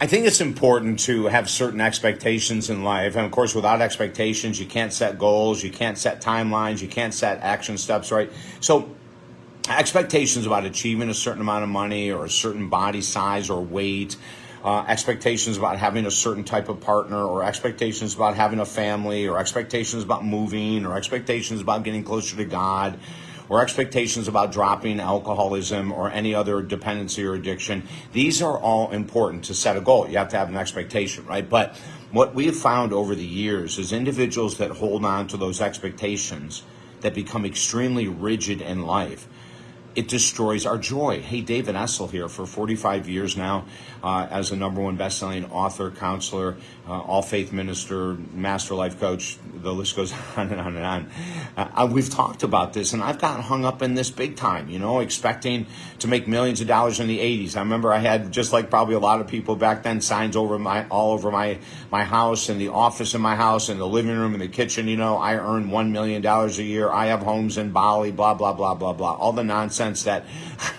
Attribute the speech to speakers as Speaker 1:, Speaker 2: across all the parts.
Speaker 1: I think it's important to have certain expectations in life. And of course, without expectations, you can't set goals, you can't set timelines, you can't set action steps, right? So expectations about achieving a certain amount of money or a certain body size or weight, expectations about having a certain type of partner, or expectations about having a family, or expectations about moving, or expectations about getting closer to God, or expectations about dropping alcoholism or any other dependency or addiction. These are all important to set a goal. You have to have an expectation, right? But what we have found over the years is individuals that hold on to those expectations that become extremely rigid in life, it destroys our joy. Hey, David Essel here for 45 years now as a #1 best-selling author, counselor, all-faith minister, master life coach. The list goes on and on and on. We've talked about this, and I've gotten hung up in this big time, expecting to make millions of dollars in the 80s. I remember I had, just like probably a lot of people back then, signs all over my house, and the office in my house, and the living room, and the kitchen. I earn $1 million a year. I have homes in Bali, blah, blah, blah, blah, blah. All the nonsense that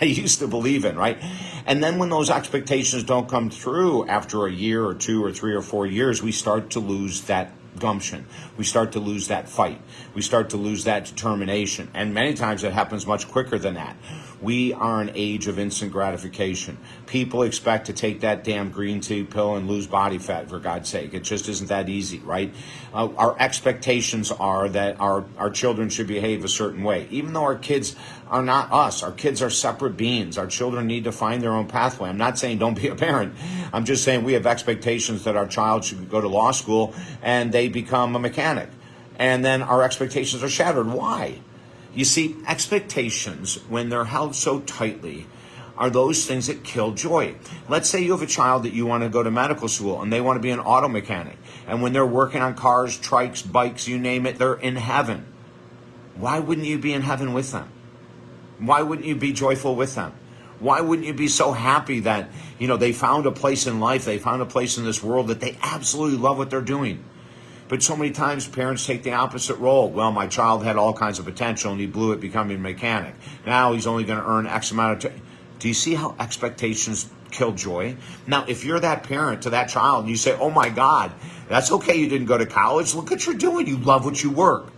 Speaker 1: I used to believe in, right? And then when those expectations don't come through after a year or 2 or 3 or 4 years, we start to lose that gumption. We start to lose that fight. We start to lose that determination. And many times it happens much quicker than that. We are an age of instant gratification. People expect to take that damn green tea pill and lose body fat, for God's sake. It just isn't that easy, right? Our expectations are that our children should behave a certain way, even though our kids are not us. Our kids are separate beings. Our children need to find their own pathway. I'm not saying don't be a parent. I'm just saying we have expectations that our child should go to law school and they become a mechanic. And then our expectations are shattered. Why? You see, expectations, when they're held so tightly, are those things that kill joy. Let's say you have a child that you want to go to medical school and they want to be an auto mechanic. And when they're working on cars, trikes, bikes, you name it, they're in heaven. Why wouldn't you be in heaven with them? Why wouldn't you be joyful with them? Why wouldn't you be so happy that, they found a place in life, they found a place in this world that they absolutely love what they're doing? But so many times parents take the opposite role. Well, my child had all kinds of potential and he blew it becoming a mechanic. Now he's only going to earn X amount of time. Do you see how expectations kill joy? Now, if you're that parent to that child and you say, oh my God, that's okay, you didn't go to college. Look what you're doing. You love what you work.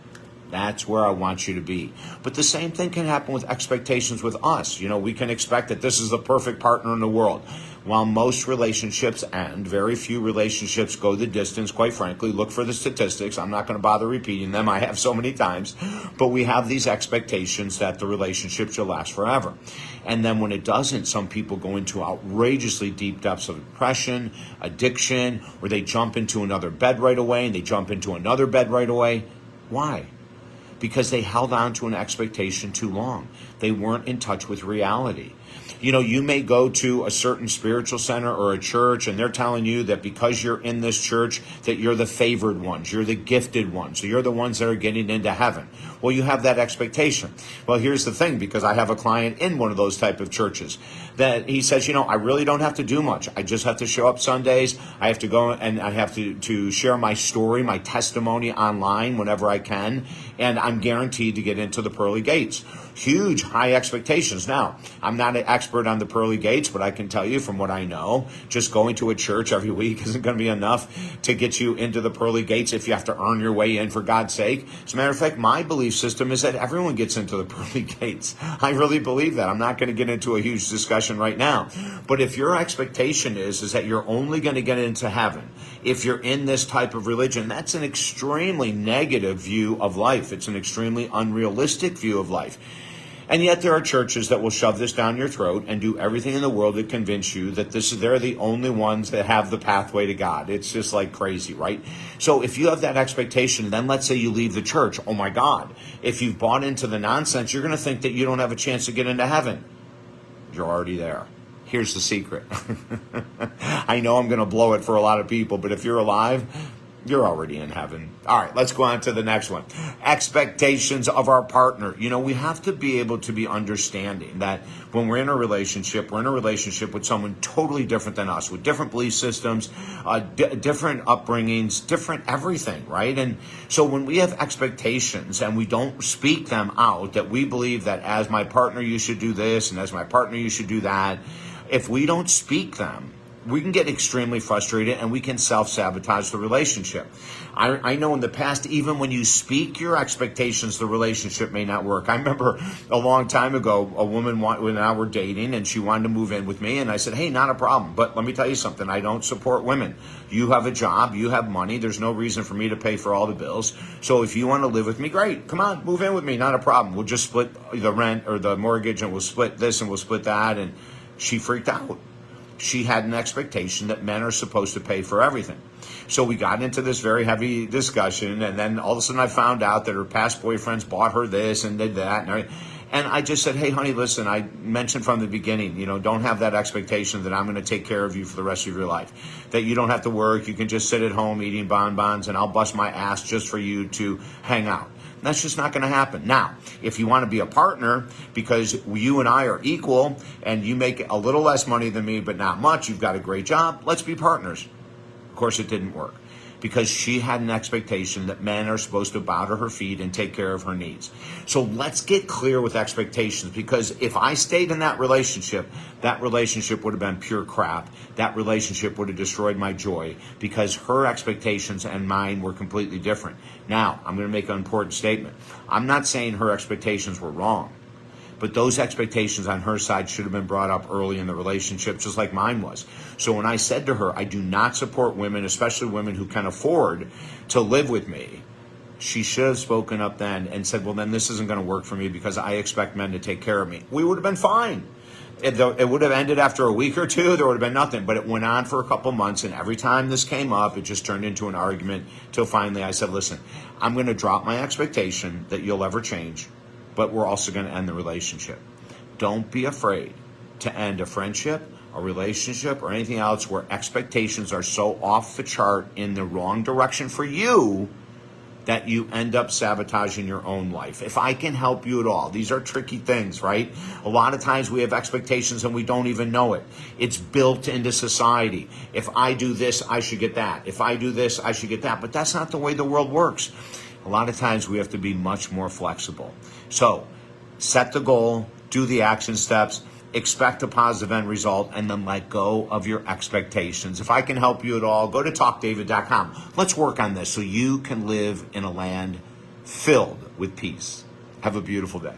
Speaker 1: That's where I want you to be. But the same thing can happen with expectations with us. We can expect that this is the perfect partner in the world. While most relationships end, very few relationships go the distance, quite frankly. Look for the statistics. I'm not going to bother repeating them. I have so many times. But we have these expectations that the relationship should last forever. And then when it doesn't, some people go into outrageously deep depths of depression, addiction, or they jump into another bed right away, and they jump into another bed right away. Why? Because they held on to an expectation too long. They weren't in touch with reality. You may go to a certain spiritual center or a church, and they're telling you that because you're in this church, that you're the favored ones, you're the gifted ones, so you're the ones that are getting into heaven. Well, you have that expectation. Well, here's the thing, because I have a client in one of those type of churches that he says, I really don't have to do much. I just have to show up Sundays. I have to go and I have to share my story, my testimony online whenever I can, and I'm guaranteed to get into the pearly gates. Huge, high expectations. Now, I'm not an expert on the pearly gates, but I can tell you from what I know, just going to a church every week isn't going to be enough to get you into the pearly gates if you have to earn your way in, for God's sake. As a matter of fact, my belief system is that everyone gets into the pearly gates. I really believe that. I'm not going to get into a huge discussion right now. But if your expectation is that you're only going to get into heaven if you're in this type of religion, that's an extremely negative view of life. It's an extremely unrealistic view of life. And yet there are churches that will shove this down your throat and do everything in the world to convince you that they're the only ones that have the pathway to God. It's just like crazy, right? So if you have that expectation, then let's say you leave the church. Oh my God, if you've bought into the nonsense, you're going to think that you don't have a chance to get into heaven. You're already there. Here's the secret. I know I'm going to blow it for a lot of people, but if you're alive, you're already in heaven. All right, let's go on to the next one. Expectations of our partner. We have to be able to be understanding that when we're in a relationship with someone totally different than us, with different belief systems, different upbringings, different everything, right? And so when we have expectations and we don't speak them out, that we believe that as my partner you should do this and as my partner you should do that, if we don't speak them, we can get extremely frustrated and we can self-sabotage the relationship. I know in the past, even when you speak your expectations, the relationship may not work. I remember a long time ago, a woman when I were dating and she wanted to move in with me, and I said, hey, not a problem, but let me tell you something, I don't support women. You have a job, you have money, there's no reason for me to pay for all the bills. So if you want to live with me, great, come on, move in with me, not a problem. We'll just split the rent or the mortgage and we'll split this and we'll split that. And she freaked out. She had an expectation that men are supposed to pay for everything. So we got into this very heavy discussion, and then all of a sudden I found out that her past boyfriends bought her this and did that. And I just said, hey, honey, listen, I mentioned from the beginning, don't have that expectation that I'm going to take care of you for the rest of your life, that you don't have to work. You can just sit at home eating bonbons, and I'll bust my ass just for you to hang out. That's just not going to happen. Now, if you want to be a partner because you and I are equal and you make a little less money than me, but not much, you've got a great job, let's be partners. Of course, it didn't work because she had an expectation that men are supposed to bow to her feet and take care of her needs. So let's get clear with expectations, because if I stayed in that relationship would have been pure crap. That relationship would have destroyed my joy because her expectations and mine were completely different. Now, I'm going to make an important statement. I'm not saying her expectations were wrong, but those expectations on her side should have been brought up early in the relationship, just like mine was. So when I said to her, I do not support women, especially women who can afford to live with me, she should have spoken up then and said, well, then this isn't going to work for me because I expect men to take care of me. We would have been fine. It would have ended after a week or two. There would have been nothing. But it went on for a couple months, and every time this came up, it just turned into an argument till finally I said, listen, I'm going to drop my expectation that you'll ever change, but we're also going to end the relationship. Don't be afraid to end a friendship, a relationship, or anything else where expectations are so off the chart in the wrong direction for you that you end up sabotaging your own life. If I can help you at all, these are tricky things, right? A lot of times we have expectations and we don't even know it. It's built into society. If I do this, I should get that. If I do this, I should get that. But that's not the way the world works. A lot of times we have to be much more flexible. So set the goal, do the action steps, expect a positive end result, and then let go of your expectations. If I can help you at all, go to talkdavid.com. Let's work on this so you can live in a land filled with peace. Have a beautiful day.